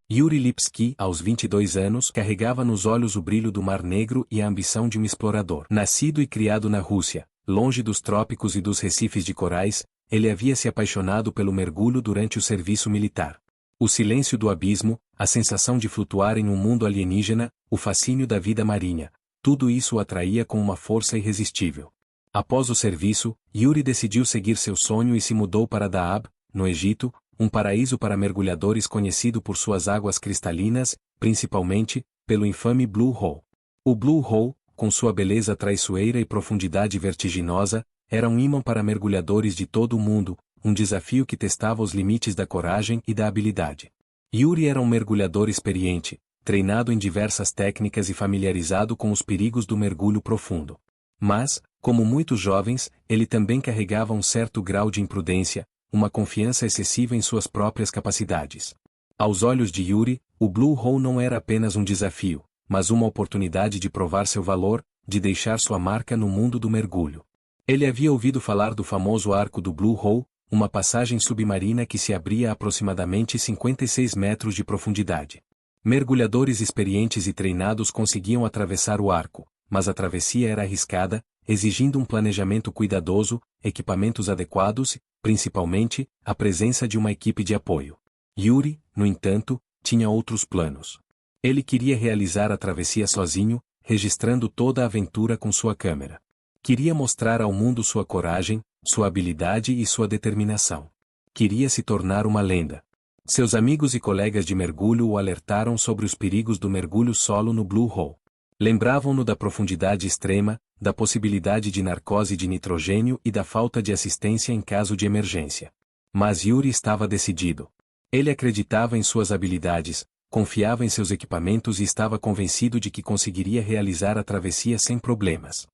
Yuri Lipski, aos 22 anos, carregava nos olhos o brilho do Mar Negro e a ambição de um explorador. Nascido e criado na Rússia, longe dos trópicos e dos recifes de corais, ele havia se apaixonado pelo mergulho durante o serviço militar. O silêncio do abismo, a sensação de flutuar em um mundo alienígena, o fascínio da vida marinha, tudo isso o atraía com uma força irresistível. Após o serviço, Yuri decidiu seguir seu sonho e se mudou para Dahab, no Egito, um paraíso para mergulhadores conhecido por suas águas cristalinas, principalmente, pelo infame Blue Hole. O Blue Hole, com sua beleza traiçoeira e profundidade vertiginosa, era um imã para mergulhadores de todo o mundo, um desafio que testava os limites da coragem e da habilidade. Yuri era um mergulhador experiente, treinado em diversas técnicas e familiarizado com os perigos do mergulho profundo. Mas, como muitos jovens, ele também carregava um certo grau de imprudência, uma confiança excessiva em suas próprias capacidades. Aos olhos de Yuri, o Blue Hole não era apenas um desafio, mas uma oportunidade de provar seu valor, de deixar sua marca no mundo do mergulho. Ele havia ouvido falar do famoso arco do Blue Hole, uma passagem submarina que se abria a aproximadamente 56 metros de profundidade. Mergulhadores experientes e treinados conseguiam atravessar o arco, mas a travessia era arriscada, exigindo um planejamento cuidadoso, equipamentos adequados e, principalmente, a presença de uma equipe de apoio. Yuri, no entanto, tinha outros planos. Ele queria realizar a travessia sozinho, registrando toda a aventura com sua câmera. Queria mostrar ao mundo sua coragem, sua habilidade e sua determinação. Queria se tornar uma lenda. Seus amigos e colegas de mergulho o alertaram sobre os perigos do mergulho solo no Blue Hole. Lembravam-no da profundidade extrema, da possibilidade de narcose de nitrogênio e da falta de assistência em caso de emergência. Mas Yuri estava decidido. Ele acreditava em suas habilidades, confiava em seus equipamentos e estava convencido de que conseguiria realizar a travessia sem problemas.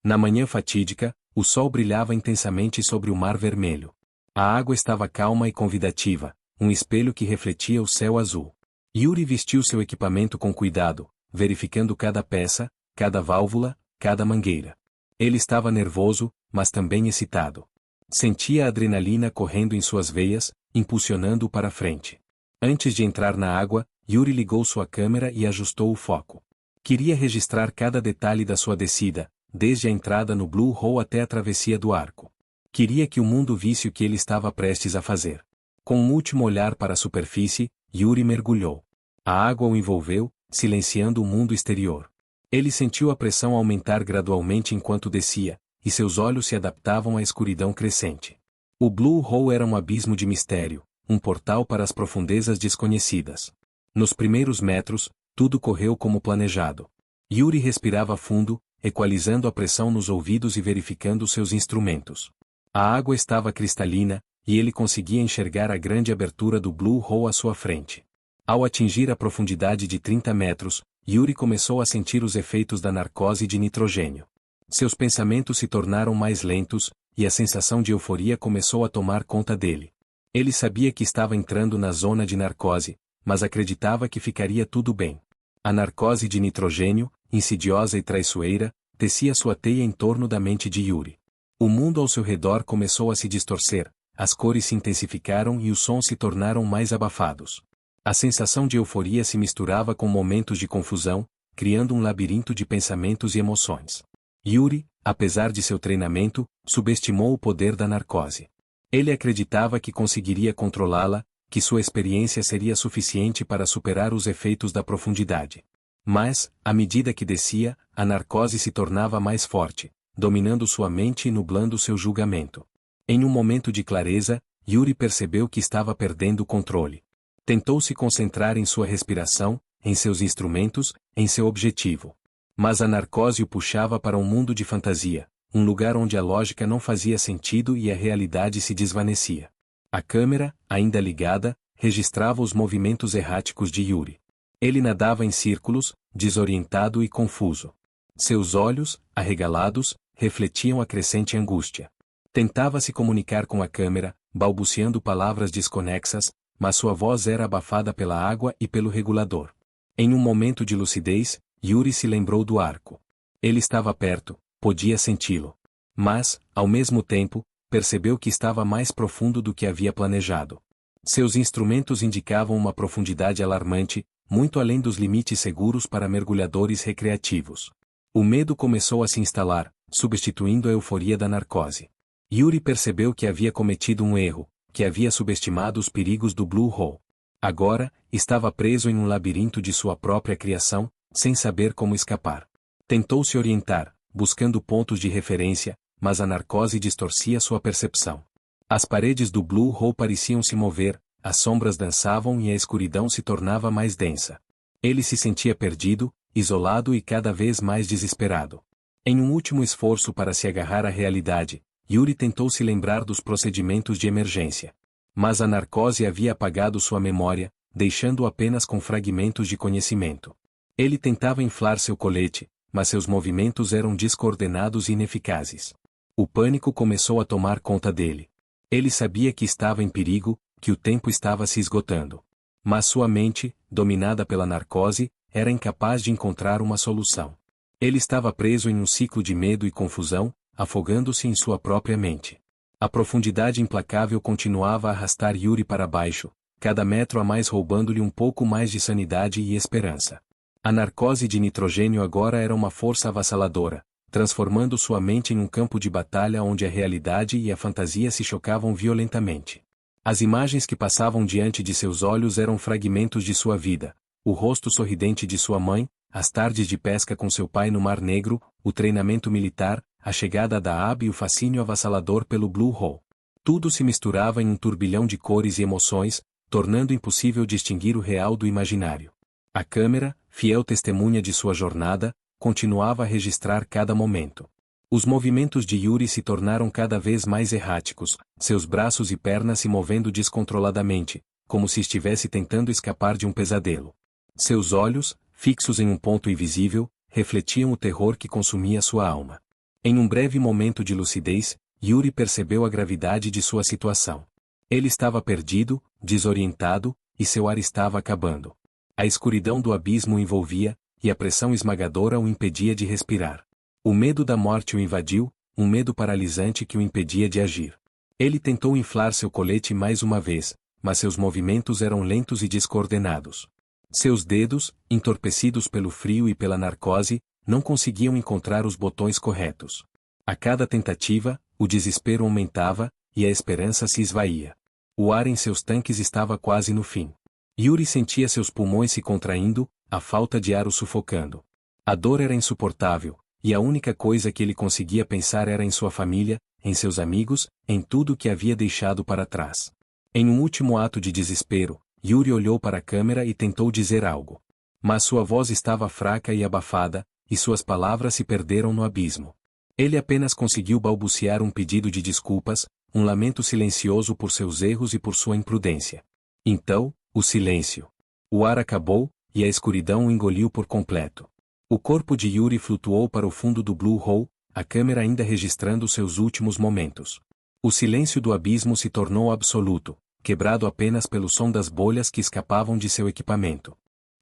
Na manhã fatídica, o sol brilhava intensamente sobre o Mar Vermelho. A água estava calma e convidativa, um espelho que refletia o céu azul. Yuri vestiu seu equipamento com cuidado, verificando cada peça, cada válvula, cada mangueira. Ele estava nervoso, mas também excitado. Sentia a adrenalina correndo em suas veias, impulsionando-o para frente. Antes de entrar na água, Yuri ligou sua câmera e ajustou o foco. Queria registrar cada detalhe da sua descida, desde a entrada no Blue Hole até a travessia do arco. Queria que o mundo visse o que ele estava prestes a fazer. Com um último olhar para a superfície, Yuri mergulhou. A água o envolveu, silenciando o mundo exterior. Ele sentiu a pressão aumentar gradualmente enquanto descia, e seus olhos se adaptavam à escuridão crescente. O Blue Hole era um abismo de mistério, um portal para as profundezas desconhecidas. Nos primeiros metros, tudo correu como planejado. Yuri respirava fundo, equalizando a pressão nos ouvidos e verificando seus instrumentos. A água estava cristalina, e ele conseguia enxergar a grande abertura do Blue Hole à sua frente. Ao atingir a profundidade de 30 metros, Yuri começou a sentir os efeitos da narcose de nitrogênio. Seus pensamentos se tornaram mais lentos, e a sensação de euforia começou a tomar conta dele. Ele sabia que estava entrando na zona de narcose, mas acreditava que ficaria tudo bem. A narcose de nitrogênio, insidiosa e traiçoeira, tecia sua teia em torno da mente de Yuri. O mundo ao seu redor começou a se distorcer, as cores se intensificaram e os sons se tornaram mais abafados. A sensação de euforia se misturava com momentos de confusão, criando um labirinto de pensamentos e emoções. Yuri, apesar de seu treinamento, subestimou o poder da narcose. Ele acreditava que conseguiria controlá-la, que sua experiência seria suficiente para superar os efeitos da profundidade. Mas, à medida que descia, a narcose se tornava mais forte, dominando sua mente e nublando seu julgamento. Em um momento de clareza, Yuri percebeu que estava perdendo o controle. Tentou se concentrar em sua respiração, em seus instrumentos, em seu objetivo. Mas a narcose o puxava para um mundo de fantasia, um lugar onde a lógica não fazia sentido e a realidade se desvanecia. A câmera, ainda ligada, registrava os movimentos erráticos de Yuri. Ele nadava em círculos, desorientado e confuso. Seus olhos, arregalados, refletiam a crescente angústia. Tentava se comunicar com a câmera, balbuciando palavras desconexas, mas sua voz era abafada pela água e pelo regulador. Em um momento de lucidez, Yuri se lembrou do arco. Ele estava perto, podia senti-lo. Mas, ao mesmo tempo, percebeu que estava mais profundo do que havia planejado. Seus instrumentos indicavam uma profundidade alarmante, muito além dos limites seguros para mergulhadores recreativos. O medo começou a se instalar, substituindo a euforia da narcose. Yuri percebeu que havia cometido um erro, que havia subestimado os perigos do Blue Hole. Agora, estava preso em um labirinto de sua própria criação, sem saber como escapar. Tentou se orientar, buscando pontos de referência, mas a narcose distorcia sua percepção. As paredes do Blue Hole pareciam se mover, as sombras dançavam e a escuridão se tornava mais densa. Ele se sentia perdido, isolado e cada vez mais desesperado. Em um último esforço para se agarrar à realidade, Yuri tentou se lembrar dos procedimentos de emergência. Mas a narcose havia apagado sua memória, deixando-o apenas com fragmentos de conhecimento. Ele tentava inflar seu colete, mas seus movimentos eram descoordenados e ineficazes. O pânico começou a tomar conta dele. Ele sabia que estava em perigo, que o tempo estava se esgotando. Mas sua mente, dominada pela narcose, era incapaz de encontrar uma solução. Ele estava preso em um ciclo de medo e confusão, afogando-se em sua própria mente. A profundidade implacável continuava a arrastar Yuri para baixo, cada metro a mais roubando-lhe um pouco mais de sanidade e esperança. A narcose de nitrogênio agora era uma força avassaladora, transformando sua mente em um campo de batalha onde a realidade e a fantasia se chocavam violentamente. As imagens que passavam diante de seus olhos eram fragmentos de sua vida: o rosto sorridente de sua mãe, as tardes de pesca com seu pai no Mar Negro, o treinamento militar, a chegada da AB e o fascínio avassalador pelo Blue Hole. Tudo se misturava em um turbilhão de cores e emoções, tornando impossível distinguir o real do imaginário. A câmera, fiel testemunha de sua jornada, continuava a registrar cada momento. Os movimentos de Yuri se tornaram cada vez mais erráticos, seus braços e pernas se movendo descontroladamente, como se estivesse tentando escapar de um pesadelo. Seus olhos, fixos em um ponto invisível, refletiam o terror que consumia sua alma. Em um breve momento de lucidez, Yuri percebeu a gravidade de sua situação. Ele estava perdido, desorientado, e seu ar estava acabando. A escuridão do abismo o envolvia, e a pressão esmagadora o impedia de respirar. O medo da morte o invadiu, um medo paralisante que o impedia de agir. Ele tentou inflar seu colete mais uma vez, mas seus movimentos eram lentos e descoordenados. Seus dedos, entorpecidos pelo frio e pela narcose, não conseguiam encontrar os botões corretos. A cada tentativa, o desespero aumentava, e a esperança se esvaía. O ar em seus tanques estava quase no fim. Yuri sentia seus pulmões se contraindo, a falta de ar o sufocando. A dor era insuportável, e a única coisa que ele conseguia pensar era em sua família, em seus amigos, em tudo que havia deixado para trás. Em um último ato de desespero, Yuri olhou para a câmera e tentou dizer algo. Mas sua voz estava fraca e abafada, e suas palavras se perderam no abismo. Ele apenas conseguiu balbuciar um pedido de desculpas, um lamento silencioso por seus erros e por sua imprudência. Então, o silêncio. O ar acabou, e a escuridão o engoliu por completo. O corpo de Yuri flutuou para o fundo do Blue Hole, a câmera ainda registrando seus últimos momentos. O silêncio do abismo se tornou absoluto, quebrado apenas pelo som das bolhas que escapavam de seu equipamento.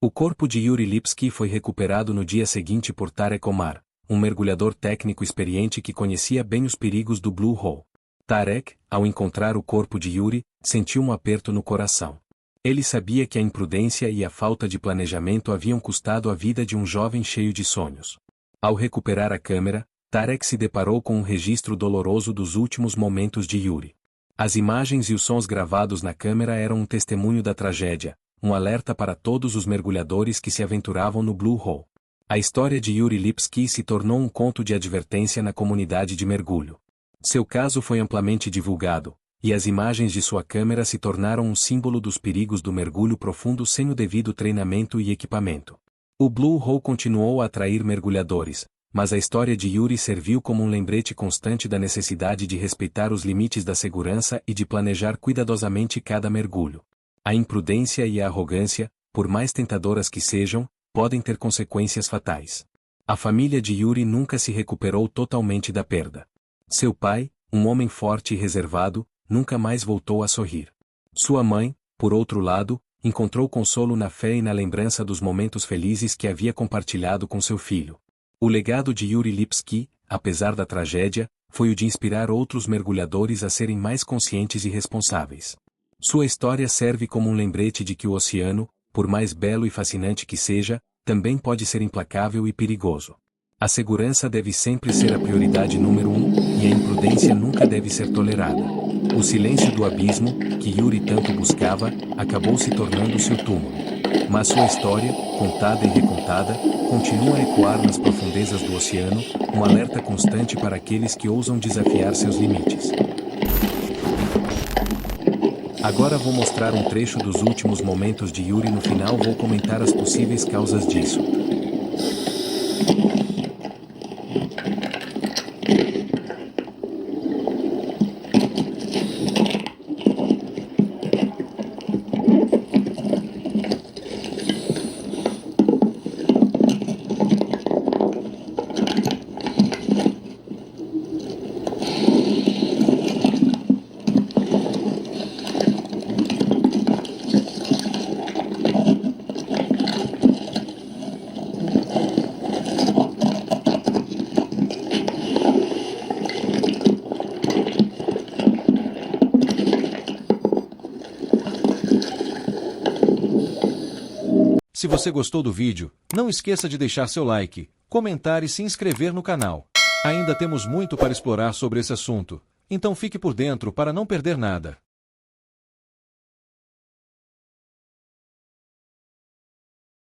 O corpo de Yuri Lipski foi recuperado no dia seguinte por Tarek Omar, um mergulhador técnico experiente que conhecia bem os perigos do Blue Hole. Tarek, ao encontrar o corpo de Yuri, sentiu um aperto no coração. Ele sabia que a imprudência e a falta de planejamento haviam custado a vida de um jovem cheio de sonhos. Ao recuperar a câmera, Tarek se deparou com um registro doloroso dos últimos momentos de Yuri. As imagens e os sons gravados na câmera eram um testemunho da tragédia, um alerta para todos os mergulhadores que se aventuravam no Blue Hole. A história de Yuri Lipski se tornou um conto de advertência na comunidade de mergulho. Seu caso foi amplamente divulgado, e as imagens de sua câmera se tornaram um símbolo dos perigos do mergulho profundo sem o devido treinamento e equipamento. O Blue Hole continuou a atrair mergulhadores, mas a história de Yuri serviu como um lembrete constante da necessidade de respeitar os limites da segurança e de planejar cuidadosamente cada mergulho. A imprudência e a arrogância, por mais tentadoras que sejam, podem ter consequências fatais. A família de Yuri nunca se recuperou totalmente da perda. Seu pai, um homem forte e reservado, nunca mais voltou a sorrir. Sua mãe, por outro lado, encontrou consolo na fé e na lembrança dos momentos felizes que havia compartilhado com seu filho. O legado de Yuri Lipski, apesar da tragédia, foi o de inspirar outros mergulhadores a serem mais conscientes e responsáveis. Sua história serve como um lembrete de que o oceano, por mais belo e fascinante que seja, também pode ser implacável e perigoso. A segurança deve sempre ser a prioridade número 1, e a imprudência nunca deve ser tolerada. O silêncio do abismo, que Yuri tanto buscava, acabou se tornando seu túmulo. Mas sua história, contada e recontada, continua a ecoar nas profundezas do oceano, um alerta constante para aqueles que ousam desafiar seus limites. Agora vou mostrar um trecho dos últimos momentos de Yuri. No final vou comentar as possíveis causas disso. Se você gostou do vídeo, não esqueça de deixar seu like, comentar e se inscrever no canal. Ainda temos muito para explorar sobre esse assunto, então fique por dentro para não perder nada.